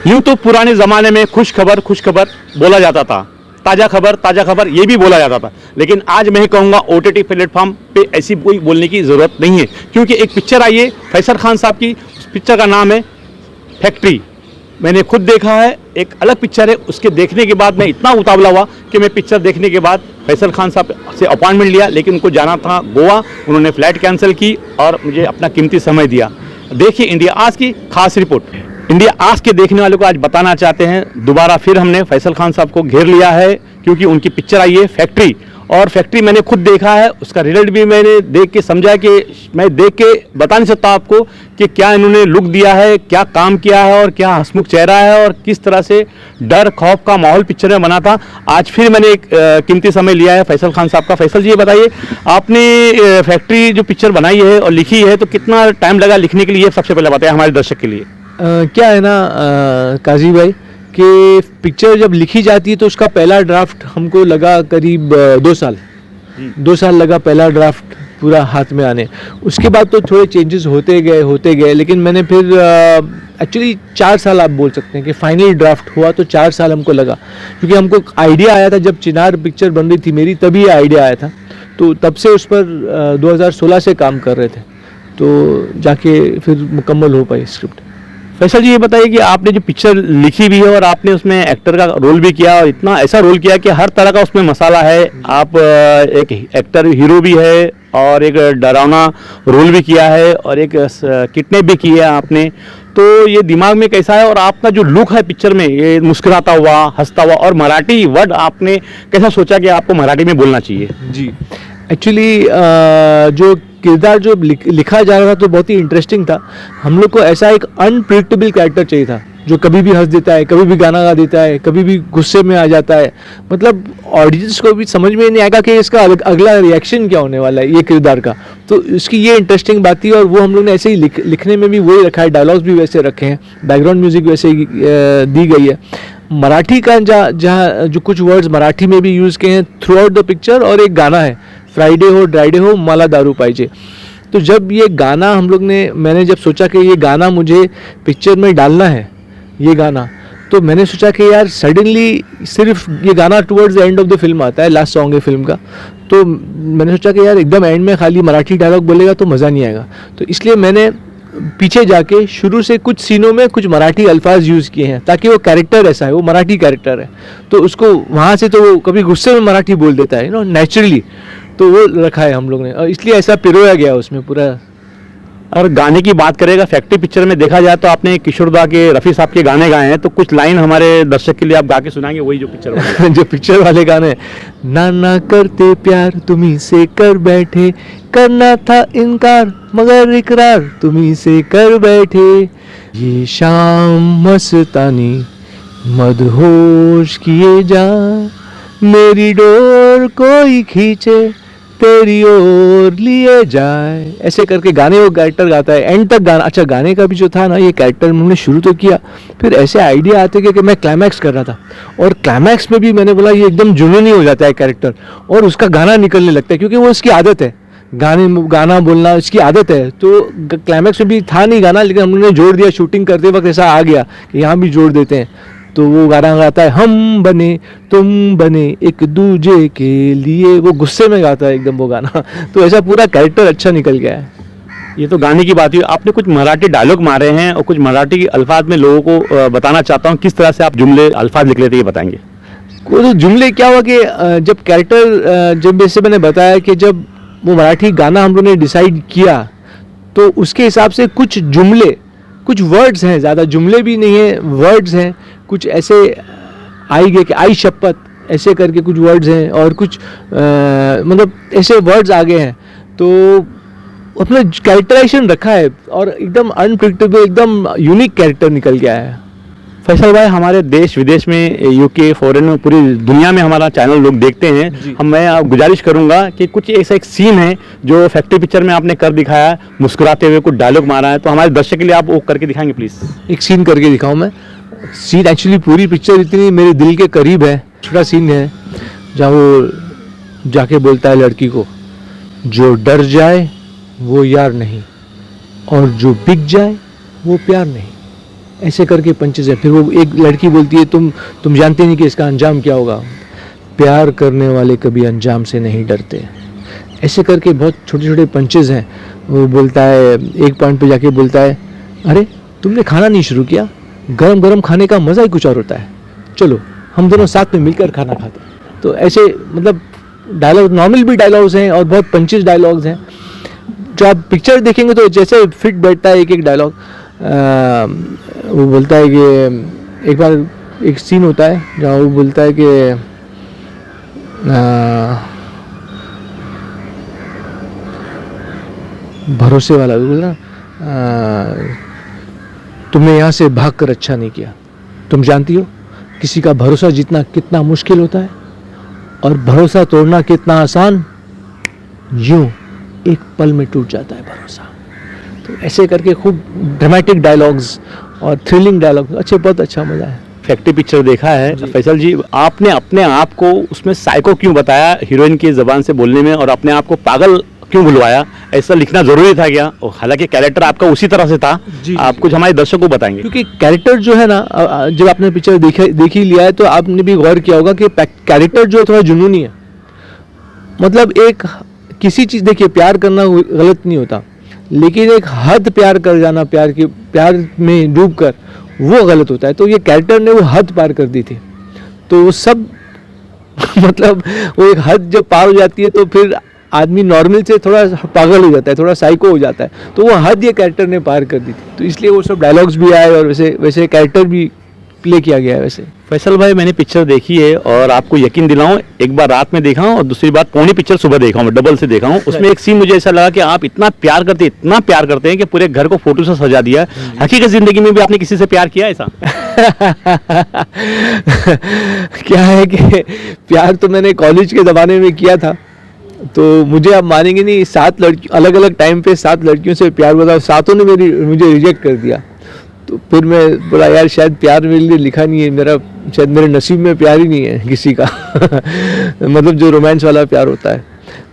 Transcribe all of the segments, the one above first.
यूं तो पुराने ज़माने में खुश खबर बोला जाता था, ताज़ा खबर ये भी बोला जाता था। लेकिन आज मैं कहूँगा OTT प्लेटफॉर्म पे ऐसी कोई बोलने की ज़रूरत नहीं है, क्योंकि एक पिक्चर आई है फैसल खान साहब की। उस पिक्चर का नाम है फैक्ट्री। मैंने खुद देखा है, एक अलग पिक्चर है। उसके देखने के बाद मैं इतना उतावला हुआ कि मैं पिक्चर देखने के बाद फैसल खान साहब से अपॉइंटमेंट लिया, लेकिन उनको जाना था गोवा। उन्होंने फ़्लाइट कैंसिल की और मुझे अपना कीमती समय दिया। देखिए इंडिया आज की खास रिपोर्ट। इंडिया आज के देखने वालों को आज बताना चाहते हैं, दोबारा फिर हमने फैसल खान साहब को घेर लिया है, क्योंकि उनकी पिक्चर आई है फैक्ट्री। और फैक्ट्री मैंने खुद देखा है, उसका रिजल्ट भी मैंने देख के समझा कि मैं देख के बता नहीं सकता आपको कि क्या इन्होंने लुक दिया है, क्या काम किया है और क्या हंसमुख चेहरा है और किस तरह से डर खौफ का माहौल पिक्चर में बना था। आज फिर मैंने एक कीमती समय लिया है फैसल खान साहब का। फैसल जी ये बताइए, आपने फैक्ट्री जो पिक्चर बनाई है और लिखी है, तो कितना टाइम लगा लिखने के लिए, सबसे पहले बताइए हमारे दर्शक के लिए। क्या है ना काजी भाई कि पिक्चर जब लिखी जाती है तो उसका पहला ड्राफ्ट हमको लगा करीब 2 साल। 2 साल लगा पहला ड्राफ्ट पूरा हाथ में आने। उसके बाद तो थोड़े चेंजेस होते गए, लेकिन मैंने फिर एक्चुअली 4 साल आप बोल सकते हैं कि फाइनल ड्राफ्ट हुआ तो 4 साल हमको लगा, क्योंकि हमको आइडिया आया था जब चिनार पिक्चर बन रही थी मेरी, तभी ये आइडिया आया था। तो तब से उस पर 2016 से काम कर रहे थे, तो जाके फिर मुकम्मल हो पाई स्क्रिप्ट। फैसल जी ये बताइए कि आपने जो पिक्चर लिखी भी है और आपने उसमें एक्टर का रोल भी किया, और इतना ऐसा रोल किया कि हर तरह का उसमें मसाला है। आप एक एक्टर हीरो भी है और एक डरावना रोल भी किया है और एक किडनैप भी किया है आपने। तो ये दिमाग में कैसा है और आपका जो लुक है पिक्चर में, ये मुस्कुराता हुआ, हंसता हुआ, और मराठी वर्ड आपने कैसा सोचा कि आपको मराठी में बोलना चाहिए? जी, एक्चुअली जो किरदार जो लिखा जा रहा था तो बहुत ही इंटरेस्टिंग था। हम लोग को ऐसा एक अनप्रिडिक्टेबल कैरेक्टर चाहिए था, जो कभी भी हंस देता है, कभी भी गाना गा देता है, कभी भी गुस्से में आ जाता है। मतलब ऑडियंस को भी समझ में नहीं आएगा कि इसका अगला रिएक्शन क्या होने वाला है ये किरदार का। तो इसकी ये इंटरेस्टिंग बात थी, और वो हम लोग ने ऐसे ही लिखने में भी वही रखा है, डायलॉग्स भी वैसे रखे हैं, बैकग्राउंड म्यूजिक वैसे ही दी गई है। मराठी का जहाँ जो कुछ वर्ड्स मराठी में भी यूज़ किए हैं थ्रू आउट द पिक्चर, और एक गाना है फ्राइडे हो ड्राइडे हो मला दारू पाइजे। तो जब ये गाना मैंने जब सोचा कि ये गाना मुझे पिक्चर में डालना है ये गाना, तो मैंने सोचा कि यार सडनली सिर्फ ये गाना towards the end of the film आता है, लास्ट सॉन्ग है फिल्म का। तो मैंने सोचा कि यार एकदम एंड में खाली मराठी डायलॉग बोलेगा तो मज़ा नहीं आएगा। तो इसलिए मैंने पीछे जाके शुरू से कुछ सीनों में कुछ मराठी अल्फाज यूज़ किए हैं, ताकि वो कैरेक्टर ऐसा है, वो मराठी कैरेक्टर है, तो उसको वहाँ से तो वो कभी गुस्से में मराठी बोल देता है नेचुरली। तो वो रखा है हम लोग ने, और इसलिए ऐसा पिरोया गया उसमें पूरा। और गाने की बात करेगा, फैक्ट्री पिक्चर में देखा जाए तो आपने किशोर दा के, रफ़ी साहब के गाने गाए हैं, तो कुछ लाइन हमारे दर्शक के लिए आप गा के सुनाएंगे, वही जो पिक्चर वाले जो पिक्चर वाले गाने, ना करते प्यार तुम्ही से कर बैठे, करना था इनकार मगर इकरार तुम्ही से कर बैठे, ये शाम मस्तानी मदहोश किए जा, मेरी डोर कोई खींचे तेरी ओर लिए जाए। ऐसे करके गाने वो कैरेक्टर गाता है एंड तक गाना। अच्छा, गाने का भी जो था ना, ये कैरेक्टर हमने शुरू तो किया, फिर ऐसे आइडिया आते कि मैं क्लाइमैक्स कर रहा था, और क्लाइमैक्स में भी मैंने बोला ये एकदम जुनूनी हो जाता है कैरेक्टर, और उसका गाना निकलने लगता है, क्योंकि वो उसकी आदत है, गाना बोलना इसकी आदत है। तो क्लाइमैक्स में भी था नहीं गाना, लेकिन हमने जोड़ दिया, शूटिंग करते वक्त ऐसा आ गया कि यहाँ भी जोड़ देते हैं। तो वो गाना गाता है, हम बने तुम बने एक दूजे के लिए, वो गुस्से में गाता है एकदम वो गाना। तो ऐसा पूरा कैरेक्टर अच्छा निकल गया है। ये तो गाने की बात हुई। आपने कुछ मराठी डायलॉग मारे हैं और कुछ मराठी अल्फाज में लोगों को बताना चाहता हूँ, किस तरह से आप जुमले अल्फाज लिख लेते हैं, ये बताएंगे। तो जुमले क्या हुआ कि जब कैरेक्टर, जब जैसे मैंने बताया कि जब वो मराठी गाना हम लोगों ने डिसाइड किया, तो उसके हिसाब से कुछ जुमले, कुछ वर्ड्स हैं, ज़्यादा जुमले भी नहीं है, वर्ड्स हैं कुछ ऐसे आई गए कि आई शपथ, ऐसे करके कुछ वर्ड्स हैं, और कुछ मतलब ऐसे वर्ड्स आ गए हैं। तो अपना कैरेक्टराइजेशन रखा है, और एकदम अनप्रिडिक्टेबल, एकदम यूनिक कैरेक्टर निकल गया है। फैसल भाई, हमारे देश विदेश में, यूके, फॉरेन में, पूरी दुनिया में हमारा चैनल लोग देखते हैं। मैं गुजारिश करूंगा कि कुछ ऐसा एक सीन है जो फैक्ट्री पिक्चर में आपने कर दिखाया, मुस्कुराते हुए कुछ डायलॉग मारा है, तो हमारे दर्शक के लिए आप वो करके दिखाएंगे प्लीज़। एक सीन करके दिखाऊं मैं। सीन एक्चुअली पूरी पिक्चर इतनी मेरे दिल के करीब है। छोटा सीन है जहाँ वो जाके बोलता है लड़की को, जो डर जाए वो यार नहीं, और जो बिक जाए वो प्यार नहीं। ऐसे करके पंचेज है। फिर वो एक लड़की बोलती है तुम जानते नहीं कि इसका अंजाम क्या होगा। प्यार करने वाले कभी अंजाम से नहीं डरते। ऐसे करके बहुत छोटे छोटे पंचेज हैं। वो बोलता है, एक पॉइंट पे जाके बोलता है, अरे तुमने खाना नहीं शुरू किया, गरम गरम खाने का मज़ा ही कुछ और होता है, चलो हम दोनों साथ में मिलकर खाना खाते हैं। तो ऐसे मतलब डायलॉग, नॉर्मल भी डायलॉग्स हैं और बहुत पंचेज डायलॉग्स हैं जो आप पिक्चर देखेंगे तो जैसे फिट बैठता है एक एक डायलॉग। वो बोलता है कि एक बार एक सीन होता है जहाँ वो बोलता है कि भरोसे वाला, बोलना तुमने यहाँ से भागकर अच्छा नहीं किया। तुम जानती हो किसी का भरोसा जीतना कितना मुश्किल होता है और भरोसा तोड़ना कितना आसान, यूं एक पल में टूट जाता है भरोसा। तो ऐसे करके खूब ड्रामेटिक डायलॉग्स और थ्रिलिंग डायलॉग, बहुत अच्छा मज़ा है। फैक्ट्री पिक्चर देखा है फैसल जी, आपने अपने आप को उसमें साइको क्यों बताया हीरोइन की ज़बान से बोलने में, और अपने आप को पागल क्यों बुलवाया? ऐसा लिखना जरूरी था क्या? और हालांकि कैरेक्टर आपका उसी तरह से था। आप कुछ हमारे दर्शकों को बताएंगे? क्योंकि कैरेक्टर जो है ना, जब आपने पिक्चर देख ही लिया है तो आपने भी गौर किया होगा कि कैरेक्टर जो है थोड़ा जुनूनी है। मतलब एक किसी चीज़, देखिए प्यार करना गलत नहीं होता, लेकिन एक हद प्यार कर जाना, प्यार में डूब कर, वो गलत होता है। तो ये कैरेक्टर ने वो हद पार कर दी थी। तो वो सब मतलब वो एक हद जब पार हो जाती है तो फिर आदमी नॉर्मल से थोड़ा पागल हो जाता है, थोड़ा साइको हो जाता है। तो वो हद ये कैरेक्टर ने पार कर दी थी, तो इसलिए वो सब डायलॉग्स भी आए और वैसे कैरेक्टर भी प्ले किया गया है। वैसे फैसल भाई, मैंने पिक्चर देखी है और आपको यकीन दिलाऊं, एक बार रात में देखा हूं और दूसरी बार पौनी पिक्चर सुबह देखा हूं, डबल से देखा हूं। उसमें एक सीन मुझे ऐसा लगा कि आप इतना प्यार करते हैं कि पूरे घर को फोटो से सजा दिया। हकीकत जिंदगी में भी आपने किसी से प्यार किया ऐसा? क्या है कि प्यार तो मैंने कॉलेज के ज़माने में किया था, तो मुझे आप मानेंगे नहीं, 7 लड़की अलग अलग टाइम पे 7 लड़कियों से प्यार हुआ था, सातों ने मुझे रिजेक्ट कर दिया। तो फिर मैं बोला यार शायद प्यार मेरे लिए लिखा नहीं है, शायद मेरे नसीब में प्यार ही नहीं है किसी का। मतलब जो रोमांस वाला प्यार होता है।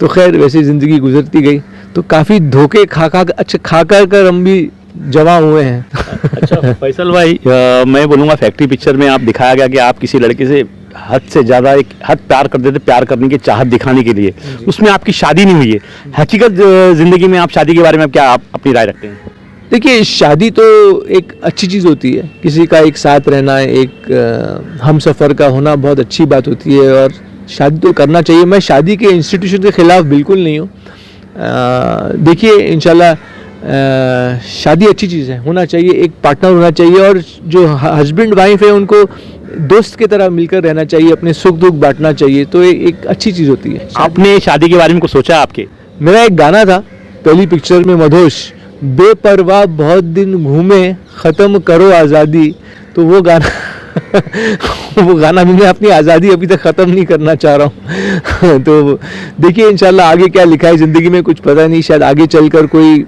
तो खैर वैसे ज़िंदगी गुजरती गई, तो काफ़ी धोखे खा कर हम भी जमा हुए हैं। अच्छा फैसल भाई, मैं बोलूँगा फैक्ट्री पिक्चर में आप दिखाया गया कि आप किसी लड़के से हद से ज़्यादा एक हद प्यार करते थे, प्यार करने की चाहत दिखाने के लिए। उसमें आपकी शादी नहीं हुई है। हकीकत ज़िंदगी में आप शादी के बारे में आप अपनी राय रखते हैं? देखिए शादी तो एक अच्छी चीज़ होती है, किसी का एक साथ रहना, एक हम सफ़र का होना बहुत अच्छी बात होती है और शादी तो करना चाहिए। मैं शादी के इंस्टीट्यूशन के ख़िलाफ़ बिल्कुल नहीं हूँ। देखिए इंशाल्लाह शादी अच्छी चीज़ है, होना चाहिए, एक पार्टनर होना चाहिए और जो हस्बैंड वाइफ है उनको दोस्त की तरह मिलकर रहना चाहिए, अपने सुख दुख बांटना चाहिए, तो एक अच्छी चीज़ होती है। आपने शादी के बारे में कुछ सोचा आपके? मेरा एक गाना था पहली पिक्चर में, मधोश, बेपरवाह बहुत दिन घूमे ख़त्म करो आज़ादी। तो वो गाना मैंने अपनी आज़ादी अभी तक ख़त्म नहीं करना चाह रहा हूँ। तो देखिए इंशाल्लाह आगे क्या लिखा है ज़िंदगी में, कुछ पता नहीं, शायद आगे चलकर कोई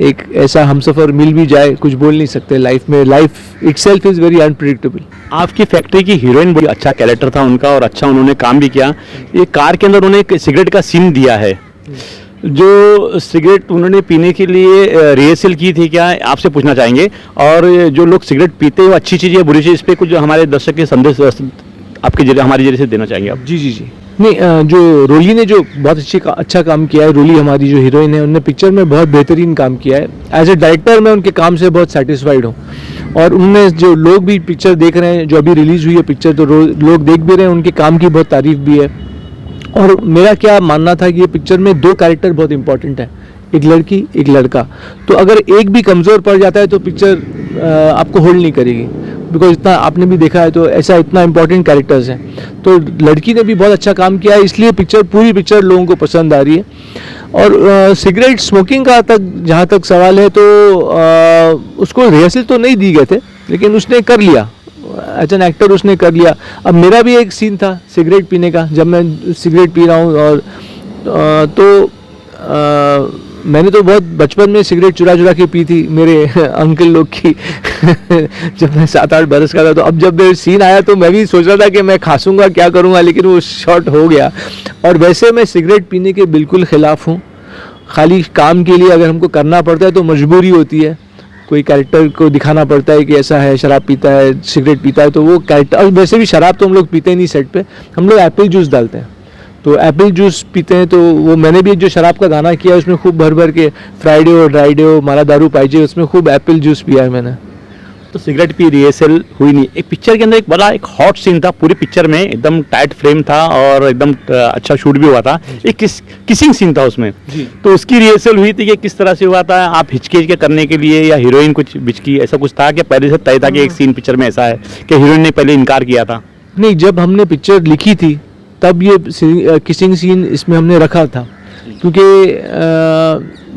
एक ऐसा हमसफ़र मिल भी जाए, कुछ बोल नहीं सकते लाइफ में। Life itself is very unpredictable. आपकी फैक्ट्री की हीरोइन बड़ी अच्छा कैरेक्टर था उनका और अच्छा उन्होंने काम भी किया। ये कार के अंदर उन्होंने एक सिगरेट का सीन दिया है, जो सिगरेट उन्होंने पीने के लिए रिहर्सल की थी क्या, आपसे पूछना चाहेंगे। और जो लोग सिगरेट पीते हैं वो अच्छी चीज़ है बुरी चीज़, इस पर कुछ हमारे दर्शक के संदेश आपके जरिए हमारे जरिए से देना चाहेंगे आप? जी नहीं, जो रोली ने जो बहुत अच्छा काम किया है, रोली हमारी जो हीरोइन है, उन्होंने पिक्चर में बहुत बेहतरीन काम किया है। एज ए डायरेक्टर मैं उनके काम से बहुत सेटिस्फाइड हूँ और उनमें जो लोग भी पिक्चर देख रहे हैं, जो अभी रिलीज़ हुई है पिक्चर, तो लोग देख भी रहे हैं, उनके काम की बहुत तारीफ भी है। और मेरा क्या मानना था कि ये पिक्चर में 2 कैरेक्टर बहुत इंपॉर्टेंट है, एक लड़की एक लड़का। तो अगर एक भी कमज़ोर पड़ जाता है तो पिक्चर आपको होल्ड नहीं करेगी, बिकॉज इतना आपने भी देखा है, तो ऐसा इतना इंपॉर्टेंट कैरेक्टर्स हैं। तो लड़की ने भी बहुत अच्छा काम किया है, इसलिए पूरी पिक्चर लोगों को पसंद आ रही है। और सिगरेट स्मोकिंग का जहाँ तक सवाल है, तो उसको रिहर्सल तो नहीं दी गए थे, लेकिन उसने कर लिया, एज एन एक्टर उसने कर लिया। अब मेरा भी एक सीन था सिगरेट पीने का, जब मैं सिगरेट पी रहा हूँ, और मैंने तो बहुत बचपन में सिगरेट चुरा के पी थी मेरे अंकल लोग की जब मैं 7-8 बरस का था। तो अब जब मेरा सीन आया तो मैं भी सोच रहा था कि मैं खासूंगा, क्या करूँगा, लेकिन वो शॉर्ट हो गया। और वैसे मैं सिगरेट पीने के बिल्कुल ख़िलाफ़ हूँ। खाली काम के लिए अगर हमको करना पड़ता है तो मजबूरी होती है, कोई कैरेक्टर को दिखाना पड़ता है कि ऐसा है, शराब पीता है, सिगरेट पीता है, तो वो कैरेक्टर, और वैसे भी शराब तो हम लोग पीते नहीं सेट पे, हम लोग एप्पल जूस डालते हैं, तो एप्पल जूस पीते हैं। तो वो मैंने भी जो शराब का गाना किया उसमें खूब भर भर के फ्राइडे और ड्राइडे हो मारा दारू पाइजे, उसमें खूब एप्पल जूस पिया है मैंने। तो सिगरेट की रिहर्सल हुई नहीं। एक पिक्चर के अंदर एक बड़ा एक हॉट सीन था, पूरी पिक्चर में एकदम टाइट फ्रेम था और एकदम अच्छा शूट भी हुआ था, एक किसिंग सीन था उसमें जी। तो उसकी रिहर्सल हुई थी कि किस तरह से हुआ था, आप हिचके के करने के लिए या हीरोइन कुछ बिचकी, ऐसा कुछ था कि पहले से तय था कि एक सीन पिक्चर में ऐसा है कि हीरोइन ने पहले इनकार किया था? नहीं, जब हमने पिक्चर लिखी थी तब ये किसिंग सीन इसमें हमने रखा था, क्योंकि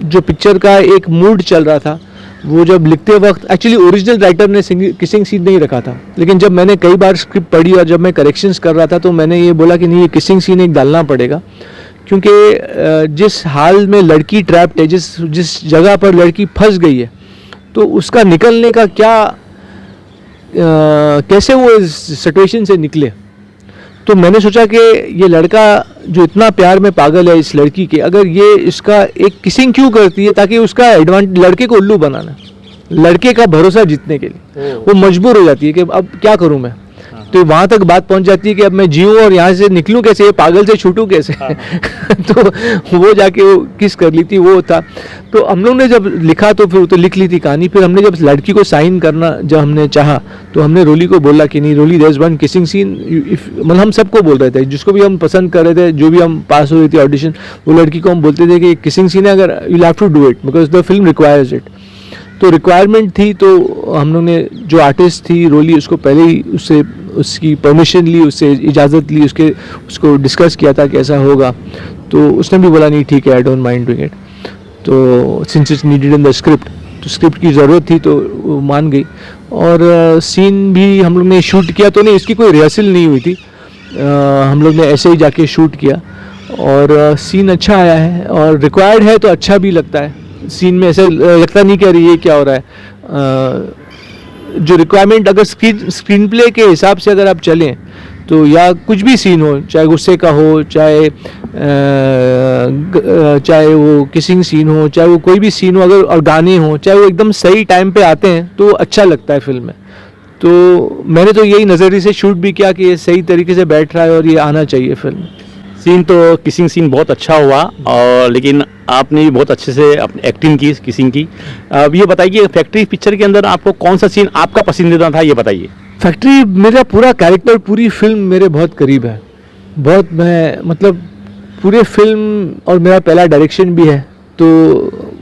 जो पिक्चर का एक मूड चल रहा था वो जब लिखते वक्त, एक्चुअली ओरिजिनल राइटर ने किसिंग सीन नहीं रखा था, लेकिन जब मैंने कई बार स्क्रिप्ट पढ़ी और जब मैं करेक्शंस कर रहा था तो मैंने ये बोला कि नहीं, ये किसिंग सीन एक डालना पड़ेगा, क्योंकि जिस हाल में लड़की ट्रैप्ड है, जिस जगह पर लड़की फंस गई है, तो उसका निकलने का क्या, कैसे वो इस सिचुएशन से निकले। तो मैंने सोचा कि ये लड़का जो इतना प्यार में पागल है इस लड़की के, अगर ये इसका एक किसिंग क्यों करती है, ताकि उसका एडवांटेज, लड़के को उल्लू बनाना, लड़के का भरोसा जीतने के लिए वो मजबूर हो जाती है कि अब क्या करूं मैं। तो वहाँ तक बात पहुँच जाती है कि अब मैं जीऊँ और यहाँ से निकलूँ कैसे, ये पागल से छूटूँ कैसे। तो वो जाके वो किस कर ली थी, वो था। तो हम लोग ने जब लिखा तो फिर तो लिख ली थी कहानी, फिर हमने जब लड़की को साइन करना जब हमने चाहा तो हमने रोली को बोला कि नहीं Roli, there is one kissing scene, मतलब हम सबको बोल रहे थे, जिसको भी हम पसंद कर रहे थे, जो भी हम पास हो रही थी ऑडिशन, वो लड़की को हम बोलते थे कि किसिंग सीन है, अगर you have to do it because the film requires it. तो रिक्वायरमेंट थी, तो हम लोग ने जो आर्टिस्ट थी रोली, उसको पहले ही उससे उसकी परमिशन ली, उससे इजाज़त ली, उसको डिस्कस किया था कि ऐसा होगा, तो उसने भी बोला नहीं ठीक है, I don't mind doing it. तो since it's needed in the script, तो स्क्रिप्ट की ज़रूरत थी तो वो मान गई। और सीन भी हम लोग ने शूट किया, तो नहीं इसकी कोई रिहर्सल नहीं हुई थी, हम लोग ने ऐसे ही जाके शूट किया और सीन अच्छा आया है और रिक्वायर्ड है तो अच्छा भी लगता है। सीन में ऐसे लगता नहीं कि अरे ये क्या हो रहा है। जो रिक्वायरमेंट, अगर स्क्रीन प्ले के हिसाब से अगर आप चलें तो, या कुछ भी सीन हो, चाहे गुस्से का हो, चाहे वो किसिंग सीन हो, चाहे वो कोई भी सीन हो, अगर और गाने हो, चाहे वो एकदम सही टाइम पे आते हैं तो अच्छा लगता है फिल्म में। तो मैंने तो यही नज़रिए से शूट भी किया कि ये सही तरीके से बैठ रहा है और ये आना चाहिए फिल्म। सीन तो किसिंग सीन बहुत अच्छा हुआ, और लेकिन आपने भी बहुत अच्छे से अपनी एक्टिंग की किसिंग की। अब ये बताइए कि फैक्ट्री पिक्चर के अंदर आपको कौन सा सीन आपका पसंदीदा था, ये बताइए। फैक्ट्री मेरा पूरा कैरेक्टर, पूरी फिल्म मेरे बहुत करीब है, बहुत, मैं मतलब पूरे फिल्म, और मेरा पहला डायरेक्शन भी है, तो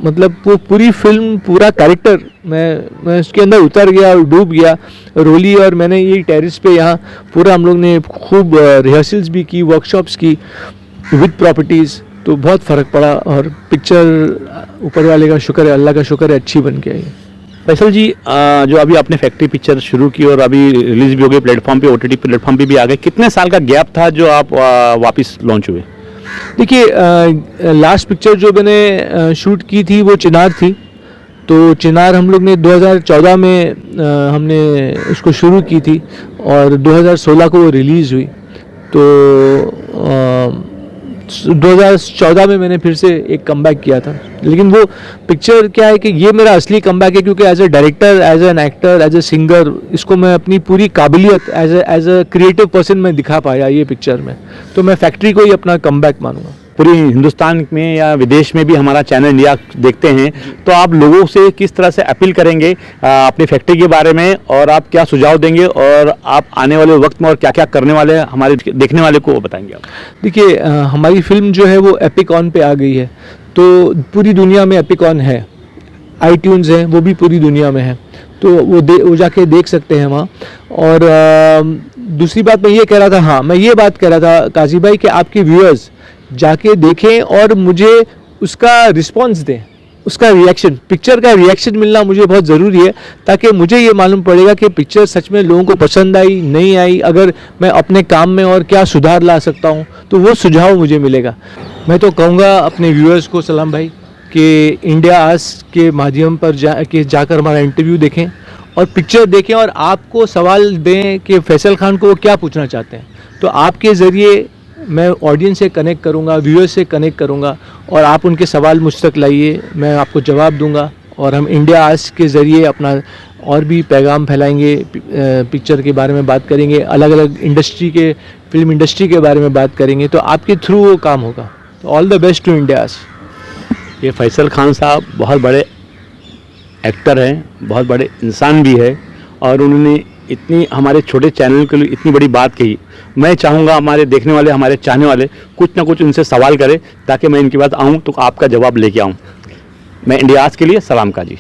मतलब वो पूरी फिल्म, पूरा कैरेक्टर मैं उसके अंदर उतर गया और डूब गया। रोली और मैंने ये टेरिस पे यहाँ पूरा हम लोग ने खूब रिहर्सल्स भी की, वर्कशॉप्स की विद प्रॉपर्टीज़, तो बहुत फ़र्क पड़ा और पिक्चर ऊपर वाले का शुक्र है, अल्लाह का शुक्र है, अच्छी बन के आई। फैसल जी, जो अभी आपने फैक्ट्री पिक्चर शुरू की और अभी रिलीज भी हो गई प्लेटफॉर्म पे, OTT प्लेटफॉर्म पे भी आ गए, कितने साल का गैप था जो आप वापस लॉन्च हुए? देखिए, लास्ट पिक्चर जो मैंने शूट की थी वो चिनार थी, तो चिनार हम लोग ने 2014 में हमने उसको शुरू की थी और 2016 को वो रिलीज़ हुई। तो 2014 में मैंने फिर से एक कमबैक किया था, लेकिन वो पिक्चर क्या है कि ये मेरा असली कमबैक है, क्योंकि as a director, as an actor, as a singer, इसको मैं अपनी पूरी काबिलियत एज ए क्रिएटिव पर्सन में दिखा पाया ये पिक्चर में, तो मैं फैक्ट्री को ही अपना कमबैक मानूंगा। पूरी हिंदुस्तान में या विदेश में भी हमारा चैनल इंडिया देखते हैं, तो आप लोगों से किस तरह से अपील करेंगे अपनी फैक्ट्री के बारे में, और आप क्या सुझाव देंगे, और आप आने वाले वक्त में और क्या क्या करने वाले हैं हमारे देखने वाले को, वो बताएंगे आप? देखिए, हमारी फिल्म जो है वो एपिकॉन पे आ गई है, तो पूरी दुनिया में एपिकॉन है, iTunes है, वो भी पूरी दुनिया में है, तो वो जाके देख सकते हैं वहाँ। और दूसरी बात मैं ये कह रहा था, हाँ मैं ये बात कह रहा था काजी भाई कि आपके व्यूअर्स जाके देखें और मुझे उसका रिस्पांस दें, उसका रिएक्शन, पिक्चर का रिएक्शन मिलना मुझे बहुत ज़रूरी है, ताकि मुझे ये मालूम पड़ेगा कि पिक्चर सच में लोगों को पसंद आई, नहीं आई, अगर मैं अपने काम में और क्या सुधार ला सकता हूँ, तो वो सुझाव मुझे मिलेगा। मैं तो कहूँगा अपने व्यूअर्स को सलाम भाई कि इंडिया आज के माध्यम पर जाकर हमारा इंटरव्यू देखें और पिक्चर देखें, और आपको सवाल दें कि फैसल खान को वो क्या पूछना चाहते हैं, तो आपके ज़रिए मैं ऑडियंस से कनेक्ट करूंगा, व्यूअर्स से कनेक्ट करूंगा, और आप उनके सवाल मुझ तक लाइए, मैं आपको जवाब दूंगा और हम इंडिया आज के ज़रिए अपना और भी पैगाम फैलाएंगे, पिक्चर के बारे में बात करेंगे, अलग अलग इंडस्ट्री के, फिल्म इंडस्ट्री के बारे में बात करेंगे, तो आपके थ्रू वो काम होगा। तो all the best to India. ये फैसल खान साहब बहुत बड़े एक्टर हैं, बहुत बड़े इंसान भी है, और उन्होंने इतनी हमारे छोटे चैनल के लिए इतनी बड़ी बात कही। मैं चाहूँगा हमारे देखने वाले, हमारे चाहने वाले कुछ ना कुछ उनसे सवाल करें, ताकि मैं इनकी बात आऊँ तो आपका जवाब लेके आऊँ। मैं इंडियाज़ के लिए सलाम का जी।